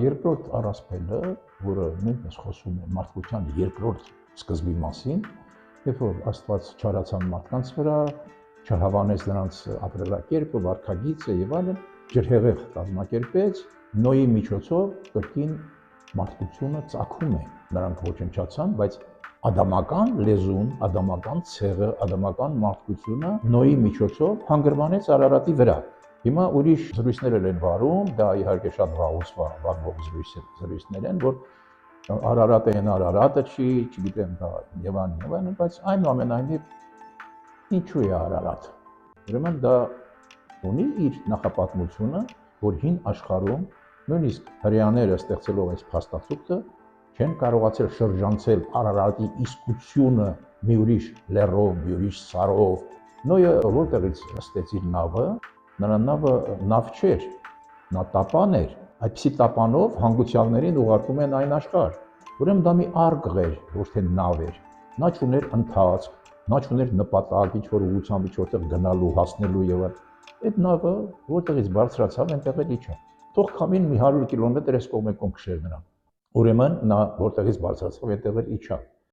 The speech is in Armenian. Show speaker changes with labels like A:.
A: Երկրորդ առասպելը, որը նույնպես խոսում է մարդկության երկրորդ սկզբի մասին, երբ որ Աստված չարացան մարդկանց վրա, չհավանեց նրանց ապրելակերպը, վարքագիծը եւ այլն, ջրհեղեղ կազմակերպեց, Նոյի միջոցով կրկին մարդկությունը ծագում է, նրանք ոչնչացան, բայց ադամական լեզուն, ադամական ցեղը, ադամական մարդկությունը Նոյի միջոցով հանգրվանեց Արարատի վրա։ Հիմա ուրիշ զրույցներ են վարում, դա իհարկե շատ վաղուց վարվող զրույցներ են, որ Արարատը են Արարատը չի, չգիտեմ դա եւ այլն, բայց այնուամենայնիվ ինչու է Արարատը։ Ուրեմն դա ունի իր նախապատմությունը, որ հին աշխարհում նույնիսկ հрьяաները ստեղծելով այս փաստաթուղթը չեն կարողացել շրջանցել Արարատի իսկությունը մի ուրիշ լեռով, մի ուրիշ սարով։ Նոյը որտեղից ստեց իր նավը, նրա նավը նավ չէր, նա տապան էր, այդպիսի տապանով հանգուցյալներին ուղարկում են այն աշխարհ։ Ուրեմն դա մի արգղ էր, ոչ թե նավ էր։ Նա չուներ ընթացք, նա չուներ նպատակ, ինչ-որ ուղղությամբ ինչ-որտեղ գնալու, հասնելու եւ այլն։ Այդ նավը որտեղից բարձրացավ, այնտեղ էլ իջավ։ Թող քամին մի 100 կիլոմետր այս կողմը քշեր նրան։ Ուրեմն նա որտեղից բարձրացավ, այնտեղ էլ իջավ։